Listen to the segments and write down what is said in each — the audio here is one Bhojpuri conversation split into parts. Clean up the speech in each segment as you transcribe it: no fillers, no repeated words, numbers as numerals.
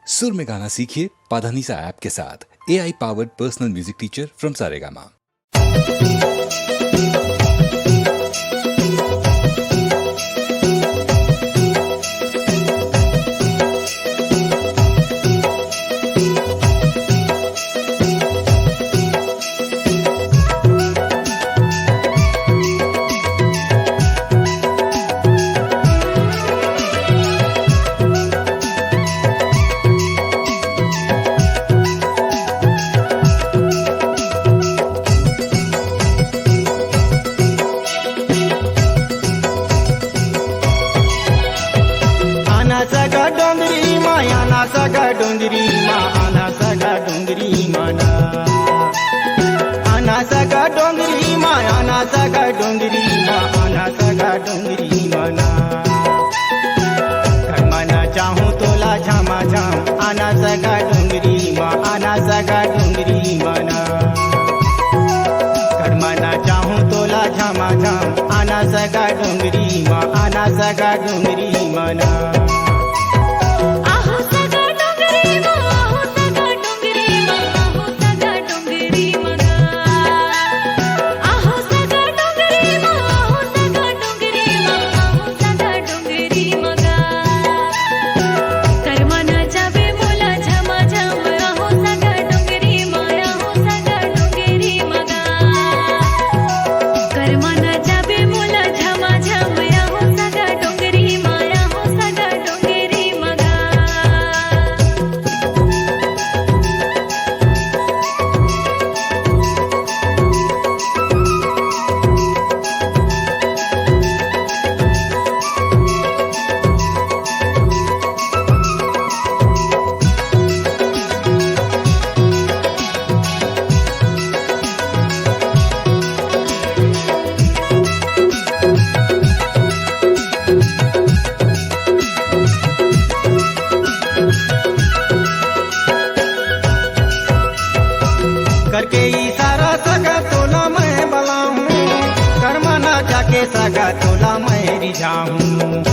सुर में गाना सीखिए पाधानीसा ऐप के साथ। AI powered personal music teacher from Saregama. सगा डोंगरी मा आना सगा डोंगरी माना आना सगा डोंगरी मा आना सगा डोंगरी मा आना सगा डोंगरी माना कर मना चाहूँ तोला झामा झाम आना सगा डोंगरी मा आना सगा डोंगरी माना कर मना चाहूँ तोला झामा झाम आना सगा डोंगरी मा आना सगा डोंगरी माना। करके इशारा सगा तोला मैं बलाऊं करमाना जाके सगा तोला मैं रिझाऊं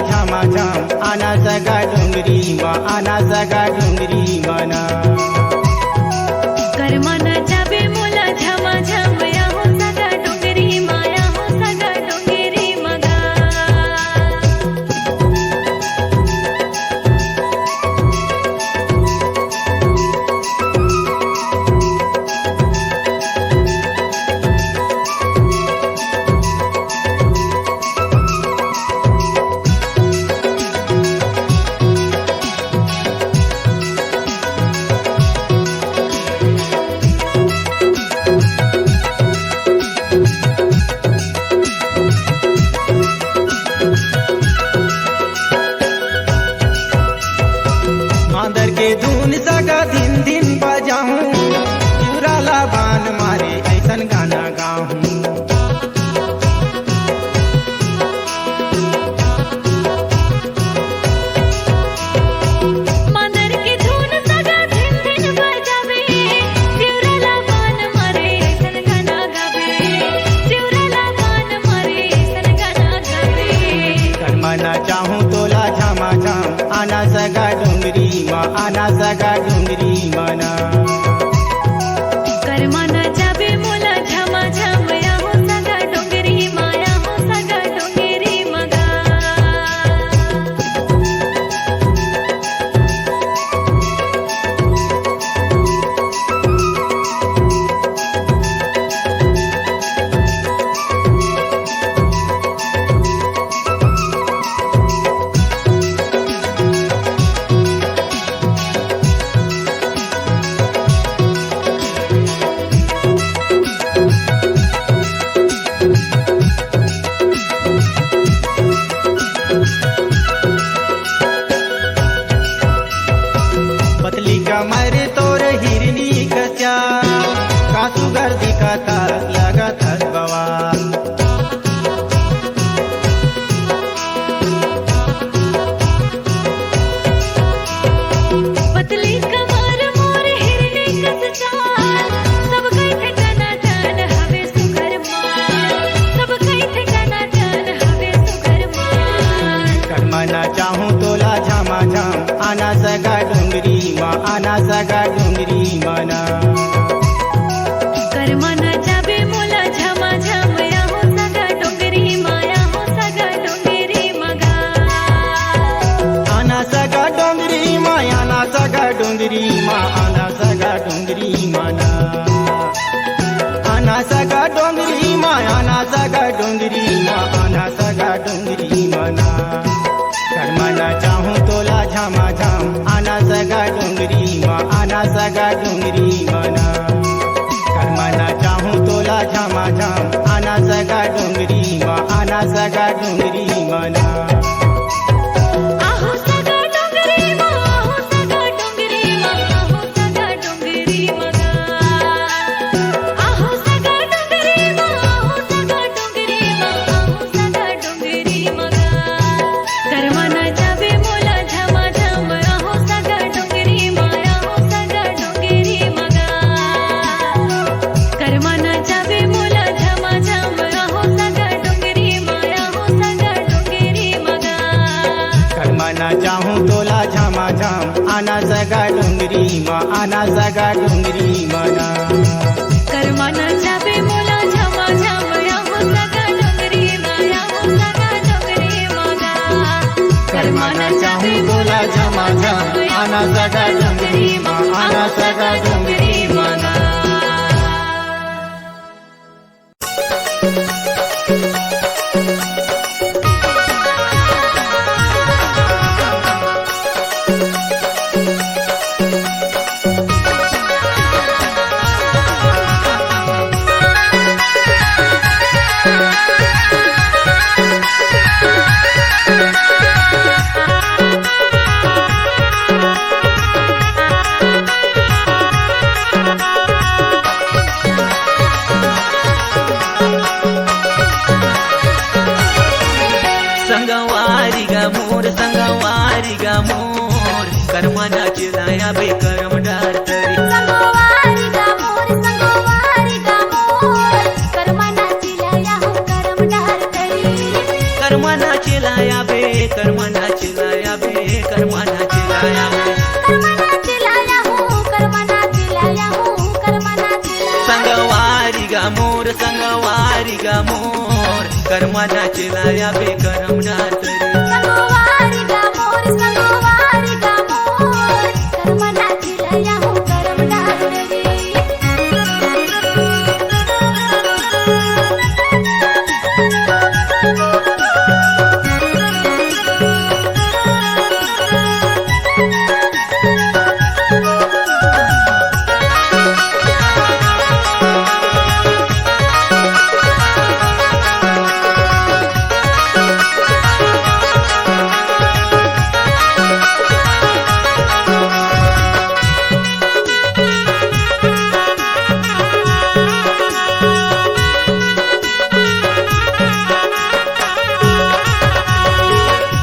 आना सगा डोंगरी मा आना सगा डोंगरी माना कर मना जाबे मोला झमा झम या हो सगा डोंगरी माया हो सगा डोंगरी मगा मांदर के धुन सगा दिन दिन बजाऊं चुराला बान मारे ऐसन गाना गाऊं मांदर के धुन सगा दिन दिन बजावे चुराला बान मारे ऐसन गाना गावे चुराला बान मारे ऐसन गाना गावे कर मना चाहूँ तोला झामा झाम आना सगा डोंगरी मा आना सगा डोंगरी माना कर मना जाबे मोला झमा झम या हो सगा डोंगरी माया हो सगा डोंगरी मगा आना सगा डोंगरी मना करमना चाहूँ तोला झामा झाम आना सगा डोंगरी माँ आना सगा डोंगरी मना करमना चाहूँ तोला झामा झाम आना सगा डोंगरी माँ आना सगा डोंगरी मना आहो सगा डोंगरी मा आहो सगा डोंगरी मा आहो सगा डोंगरी मगा आहो सगा डोंगरी मा आहो सगा डोंगरी मा आहो सगा डोंगरी मगा करमना जावे मोला झमा झम आहो सगा डोंगरी मा आहो सगा डोंगरी मगा करमना जावे मोला झमा झम आहो सगा डोंगरी मा आहो सगा डोंगरी मगा करमना चाहूँ तोला झामा झाम आना सगा डोंगरी माँ आना सगा डोंगरी मना करमना जावे मोला झमा झम आहो सगा डोंगरी मा आहो सगा डोंगरी मगा करमना चाहूँ तोला झामा झाम आना सगा डोंगरी माँ आना सगा डोंगरी मना संगवारी गा मोर करमना चिलाया बेकरम डार तरी संगवारी गा मोर करमना चिलाया हो करम डार तरी करमना चिलाया बे करमना चिलाया बे करमना चिलाया बे करमना चिलाया हो करमना चिलाया हो करमना चिलाया संगवारी गा मोर करमना चिलाया बेकरम डार तरी संगवारी गा मोर करमना चिलाया हो करम डार तरी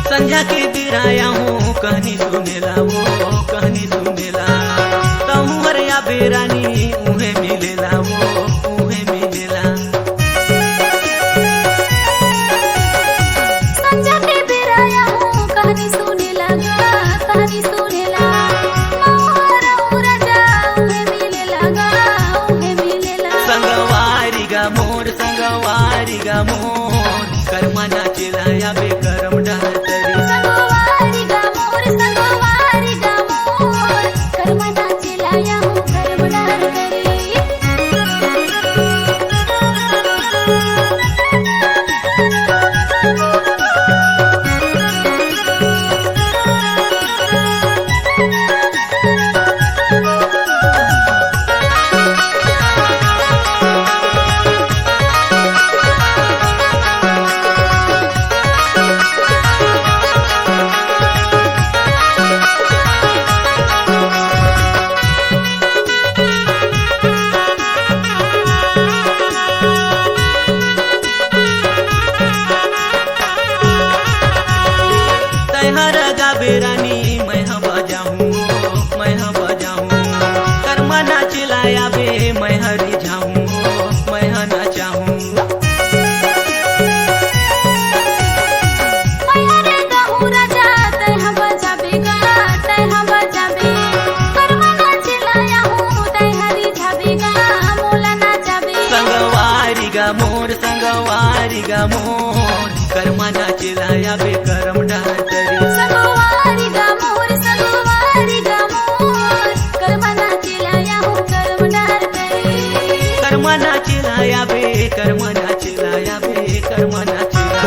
संझा के बिराया हूँ कहानी सुनेला वो कहानी सुनेला तहुवर या बेरानी उहे मिलेला वो उहे मिलेला संजा के बेराया हूँ कहानी सुने लगा कहानी सुनेला मोर उरजा उहे मिले लगा उहे मिलेला संगवारी गा मोर करमना चिलाया बेकरम डार तरी संगवारी गा मोर करमना चिलाया हो करम डार तरी बेरानी मैं बजाऊं करमना चिलाया बे मैं हरी जाऊं मैं नाचाऊं मैहरे गाहू राजा तै हम बजाबे करमना चिलाया हूँ तै हरी जाबे गा मोला नाचाबे संगवारी गा मोर करमना चिलाया बे करम डार तरी संगवारी गा मोर करमना चिलाया हो करम डार तरी करमना चिलाया बे करमना चिलाया बे करमना चिलाया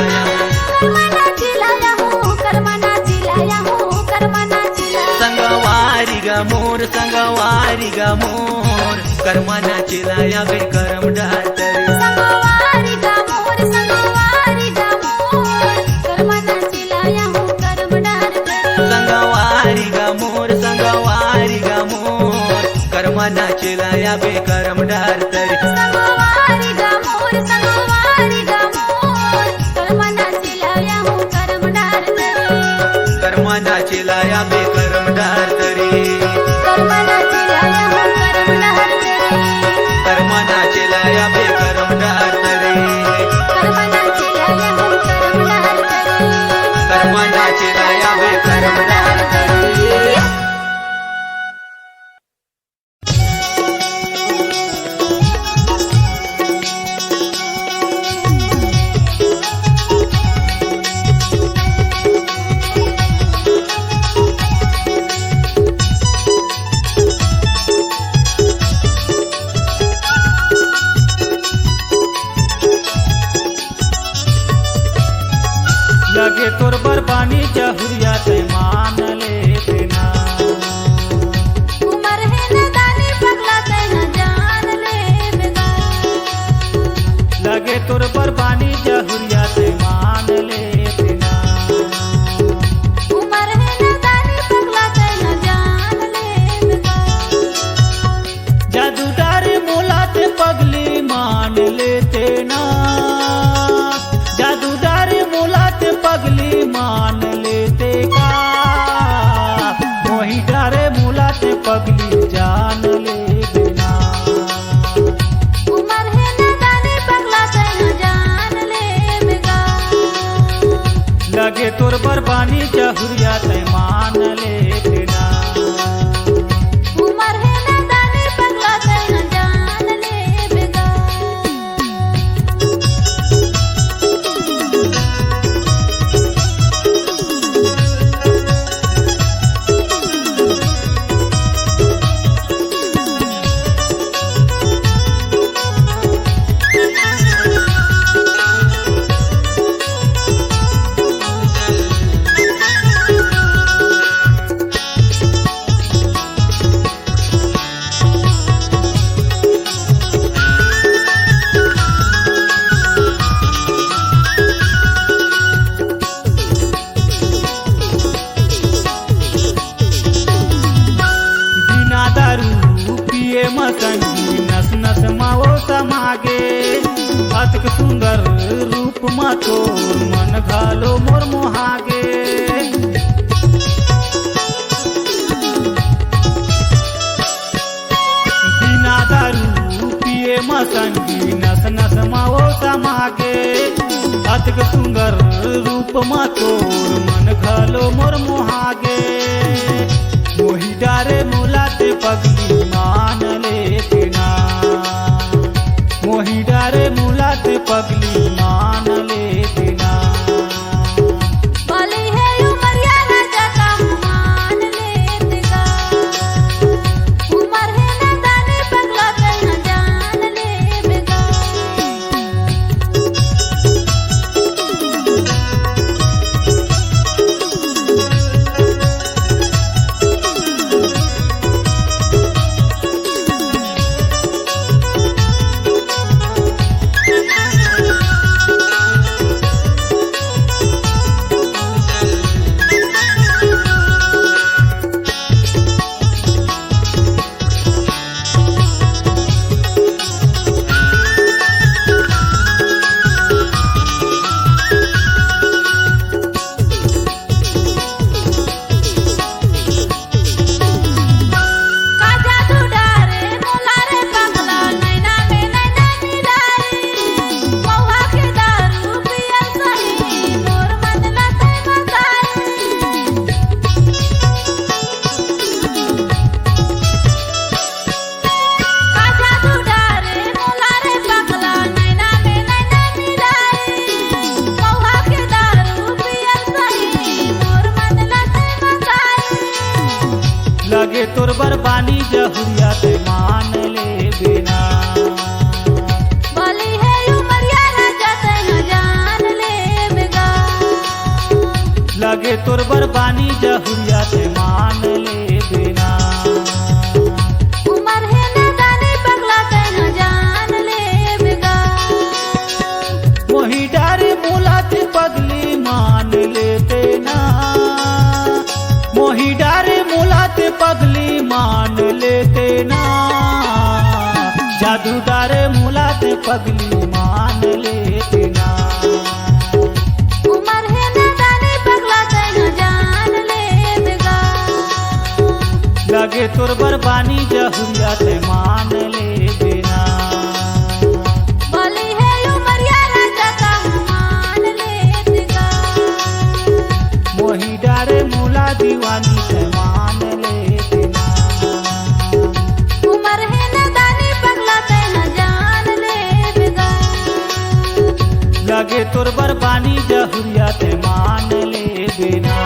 मोर संगवारी गा मोर कर्मना चिलाया बे करम डार तरी संगवारी गा मोर संगवारी गा मोर कर्मना चिलाया हूँ कर्म डार तरी संगवारी गा मोर संगवारी गा मोर कर्मना चिलाया बे करम डार तरी संगवारी गा मोर संगवारी गा मोर कर्मना चिलाया हूँ कर्म डार तरी कर्मना चिलाया बे करम डार तरी कर्मना चिलाया हूँ कर्म डार तरी कर्मना चिलाया बे करम डार तरी कर्मना चिलाया हूँ कर्म डार तरी कर्मना चिलाया बे करम डार तरी लगे तोर बरबानी जहुरिया ते मान लेते ना उमर है नदानी पगला ते न जान ले बेगा लगे तोर बरबानी जहुरिया ते मान लेते ना उमर है नदानी पगला ते न जान ले बेगा जादूदार मोला ते पगली मान लेते ना जादूदार मोला ते पगली मान लेते का मोही डारे मोला ते पगली जान ले देना उमर है नदानी पगला ते न जान ले बेगा लगे तोर बरबानी जहुरिया ते मान लेते ना उमर है नदानी पगला ते न जान ले बेगा बिना दारू पिए मसंगी नस नस माओ समागे अतक सुंदर रूप मा तोर मन घालो मोर मोहागे बिना दारू पिए मसंगी नस नस माओ समागे अतक सुंदर रूप मा तोर मन घालो मोर मोहागे मोही डारे मोला ते पगली मान लेते ना मोही डारे मोला ते पगली मान लेते ना वाली है उमरिया राजा का मान लेते का उमर है नदानी पगला ते न जान ले बेगा लगे तोर बरबानी जहुरिया ते मान ले बिना बोली है उमरिया राजा ते न जान ले बेगा लगे तोर बरबानी जहुरिया ते मान ले बिना पगली मान लेते ना। उमर है नादानी पगला तैन जान लेबेगा। लगे तोर बरबानी जहुरिया ते मान लेते ना। बोली है उमरिया राजा का मान लेबेगा। मोही डारे मूला दीवानी ते मान लेते ना। उमर है नादानी पगला तैन जान लेबेगा। लगे तोर बरबानी जहुरिया ते मान लेबे ना।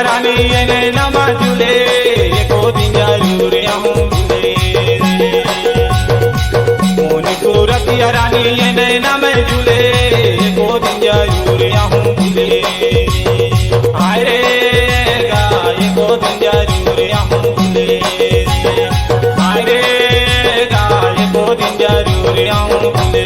रानी ये नैना झूले एको दिन जरूर आऊं झूले। मोनी सूरत या रानी ये नैना में झूले एको दिन जरूर आऊं झूले। हाय रे गा एको दिन जरूर आऊं झूले। हाय रे गा एको दिन जरूर आऊं झूले।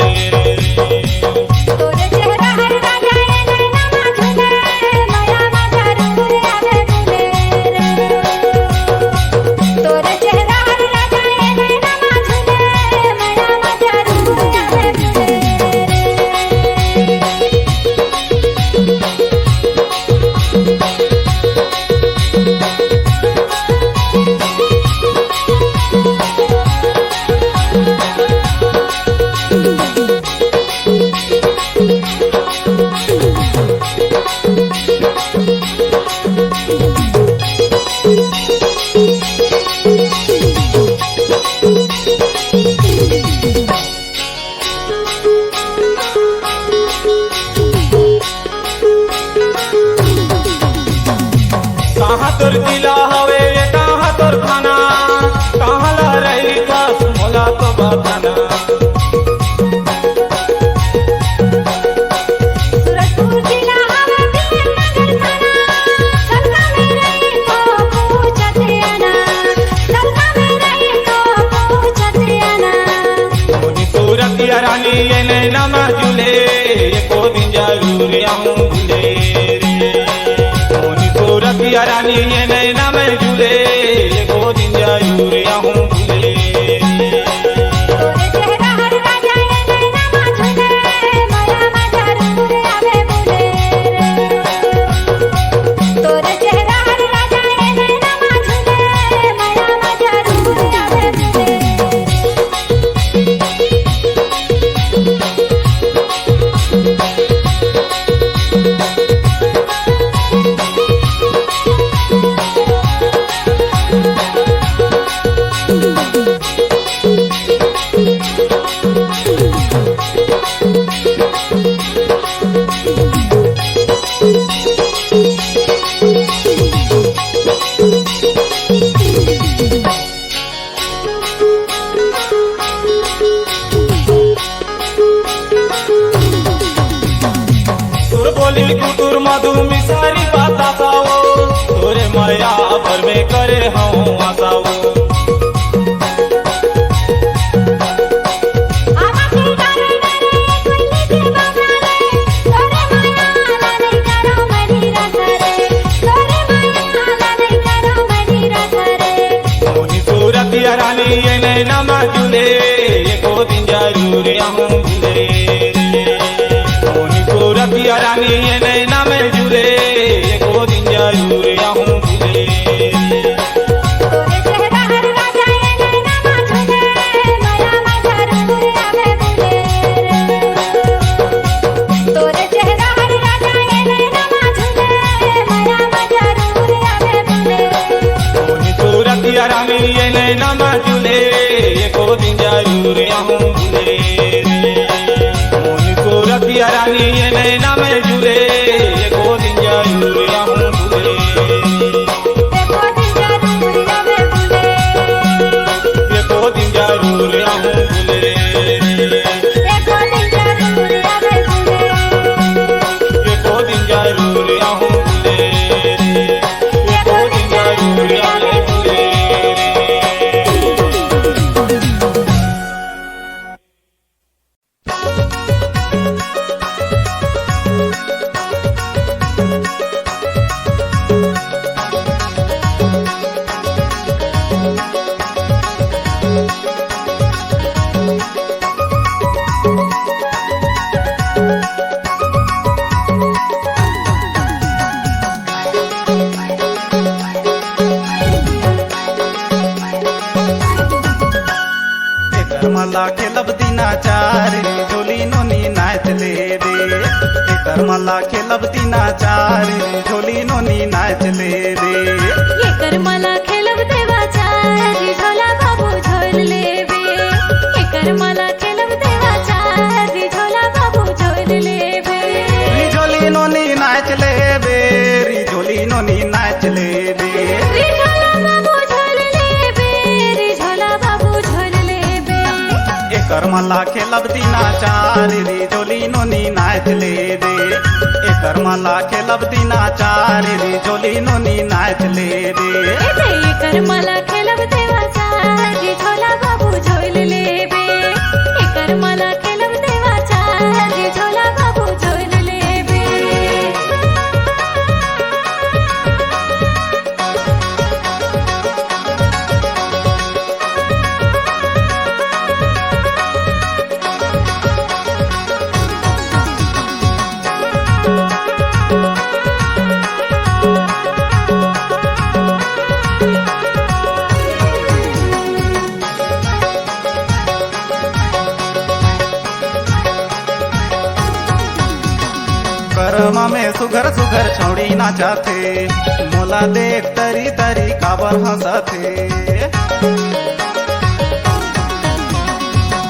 कहाँ तोर जिला हवे कहाँ तोर खाना, कहाँ ला रही खास मोला तो बताना। सूरजपुर जिला हवे नगर थाना। सबका मेरे को पूछते आना। सबका मेरे को पूछते आना। मोनी सूरत या रानी ये नैना में झूले एको दिन जरूर आऊं झूले। मोनी सूरत या रानी ये नैना में झूले एको दिन जरूर आऊं झूले। तोरे चेहरा हर राजा ये नैना झूले माया मा जरूर आवे बोले। तोरे चेहरा हर राजा ये नैना झूले माया मा जरूर आवे बोले। तुर बोली कुतुर मधु मिसारी बाता सावो, तोरे माया भर में करे हूँ आसावो। आमा के डारे डारे कोयले के बगाले। तोरे माया ला नहीं करो मनी रसरे। तोरे माया ला नहीं करो मनी रसरे। मोनी सूरत या रानी ये नैना में झूले एको दिन जरूर आऊं झूले। मोनी सूरत या रानी ये नैना में झूले मला खेलब दिनाचार रे झोली नोनी नाच लेबे एकर मला खेलब दिनाचार रे झोली नोनी नाच लेबे एकर मला खेलब देवाचा रिझोला बाबू झोल लेबे एकर मला खेलब देवाचा रिझोला बाबू झोल लेबे झोली नोनी नाच लेबे झोली नोनी नाच लेबे रिझोला बाबू झोल लेबे रिझोला बाबू झोल लेबे एकर मला खेलब दिनाचार रे झोली नोनी नाच लेबे एकर मला खेलब दिनाचार रे झोली नोनी नाच लेबे एकर मला खेलब देवाचा रिझोला बाबू झोल लेबे एकर मला खेलब देवाचा रिझोला बाबू झोल लेबे कर्मा में सुघर सुघर छौड़ी नाचाथे मोला देख तरी तरी काबर हंसथे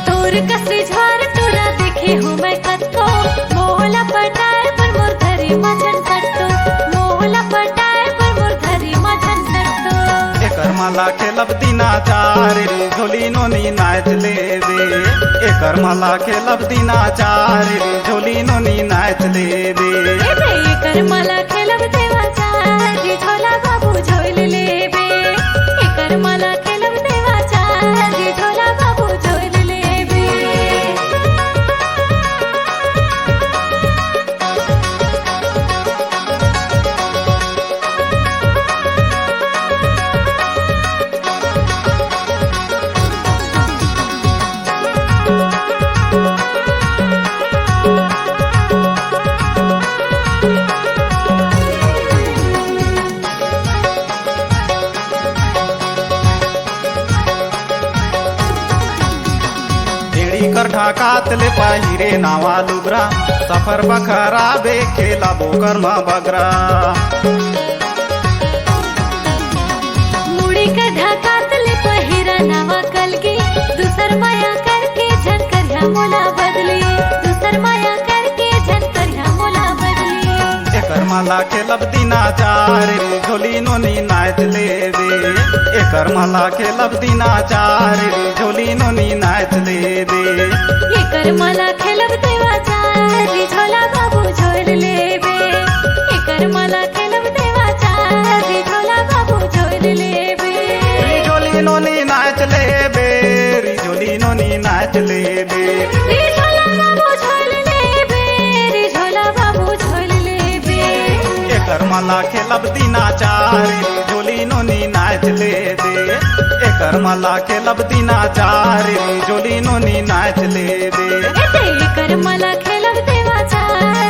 तोर कसरी झार तोरा देखे हूँ मैं कत्तो मोहला पटाए पर मोर धरी मजन सट्टो मोहला पटाए पर मोर धरी मजन सट्टो एकर मला खेलब दिनाचार रे झोली नोनी नाच लेबे एकर मला खेलब दिनाचार रे झोली नोनी नाच लेबे एकर मला खेलब देवाचा रिझोला बाबू झोल लेबे एकर मला खेलब देवाचा रिझोला बाबू झोल लेबे एड़ी कर ढाकात ले पाहिरे नावा लुगरा सफर बखरा बे खेला बोकर मा बगरा मुड़ी का ढाकात ले पहिरा नावा कलगी दूसर माया करके झनकर ह्या मोला बदली दूसर माया करके झनकर ह्या मोला बदली एकर मला खेलब दिनाचार रे झोली नोनी नाच लेबे एकर मला खेलब दिनाचार रे झोली नोनी नाच लेबे एकर मला खेलब देवाचा रिझोला बाबू झोल लेबे एकर मला खेलब देवाचा रिझोला बाबू झोल लेबे झोली नोनी नाच लेबे झोली नोनी नाच लेबे रिझोला बाबू झोल लेबे रिझोला बाबू झोल लेबे एकर मला खेलब दिनाचार रे झोली नोनी नाच लेबे एकर मला खेलब दिनाचार रे झोली नोनी नाच लेबे एकर मला खेलब देवाचा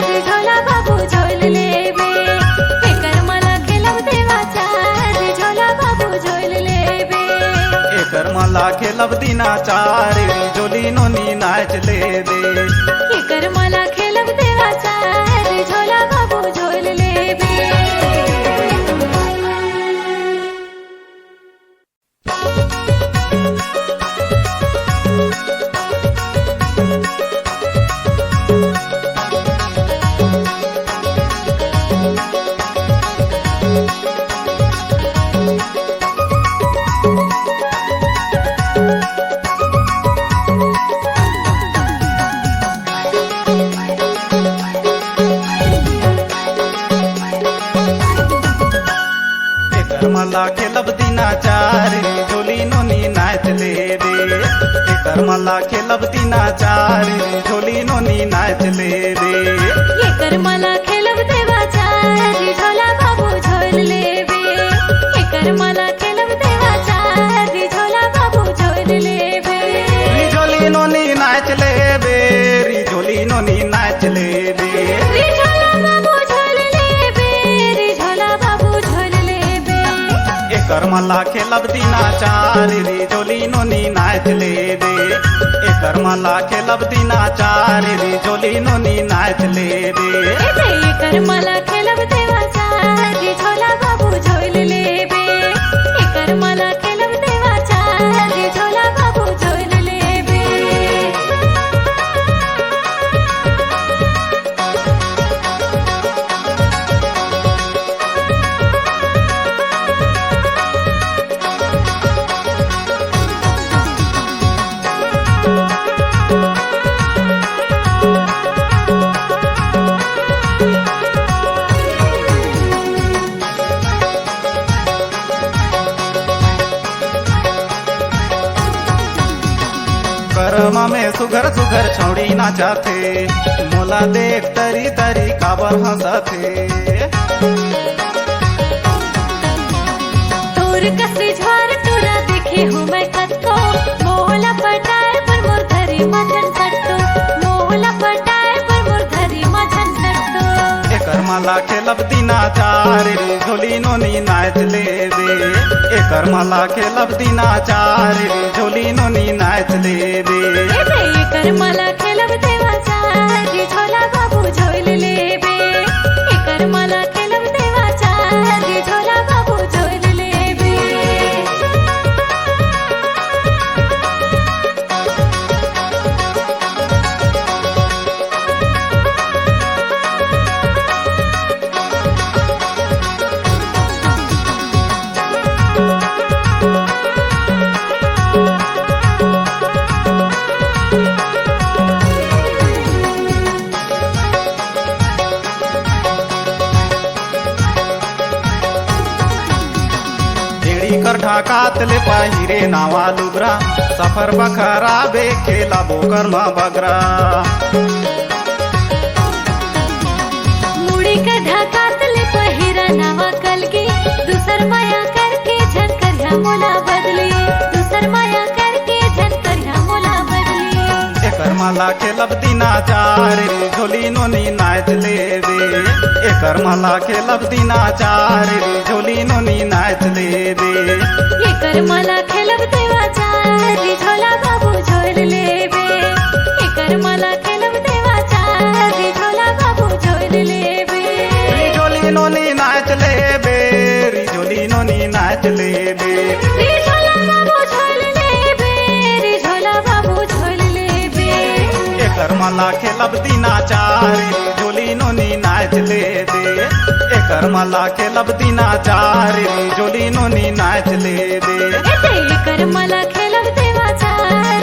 रिझोला बाबू झोल लेबे एकर मला खेलब देवाचा रिझोला बाबू झोल लेबे एकर मला खेलब दिनाचार रे झोली नोनी नाच लेबे एकर मला खेलब देवाचा रिझोला बाबू झोल लेबे एकर मला खेलब दिनाचार रे झोली नोनी नाच लेबे एकर मला खेलब दिनाचार रे झोली नोनी नाच लेबे एकर मला खेलब देवाचा रिझोला बाबू झोल लेबे एकर मला खेलब देवाचा रिझोला बाबू झोल लेबे झोली नोनी नाच लेबे झोली नोनी नाच लेबे रिझोला बाबू झोल लेबे रिझोला बाबू झोल लेबे एकर मला खेलब दिना चार रे झोली नोनी नाच ले दे एकर मला खेलब दिना चार रे झोली नोनी नाच ले दे एकर मला खेलब देवाचा रे झोला बाबू झोल लेबे एकर मला खेलब देवाचा रे झोला बाबू झोल लेबे कर्म में सुघर सुघर छौड़ी नाचाथे मोला देख तरी तरी काबर हंसथे तोर कसरी झवार तोरा देखे हो मैं कत्तो मोहला पटाए पर मोर धरी मजन सट्टो मोहला पटाए पर मोर धरी मजन सट्टो एकर मला खेलब दिना चार रे झोली नोनी नाच ले दे एकर मला खेलब दिना चार रे झोली नोनी नाच ले दे एकर मला खेलब देवाचा रे झोला बाबू झोल लेबे एकर मला खेलब देवाचा रे झोला बाबू झोल लेबे एड़ी कर ढाकात ले पहिरे नावा लुगरा सफर बखरा बे खेला बोकर मा बगरा मुड़ी का ढाकात ले पहिरा नावा कलगी दूसर माया करके झनकर ह्या मोला बदली दूसर माया करके झनकर ह्या मोला बदली एकर मला खेलब दिना चार रे झोली नोनी नाच ले दे एकर मला खेलब दिना चार रे झोली नोनी नाच ले दे एकर मला खेलब देवाचा रे झोला बाबू झोल लेबे एकर मला खेलब देवाचा रे झोला बाबू झोल लेबे री झोली नोनी नाच ले बे री झोली नोनी नाच ले बे रे झोला बाबू झोल लेबे रे झोला बाबू झोल लेबे एकर मला खेलब दिना चार रे झोली नोनी नाच ले दे एकर मला खेलब दिना चार रे झोली नोनी नाच ले दे एकर मला खेलब देवाचा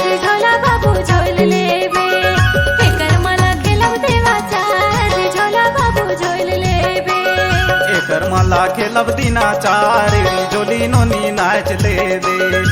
रे झोला बाबू झोल लेबे एकर मला खेलब देवाचा रे झोला बाबू झोल लेबे एकर मला खेलब दिना चार रे झोली नोनी नाच ले दे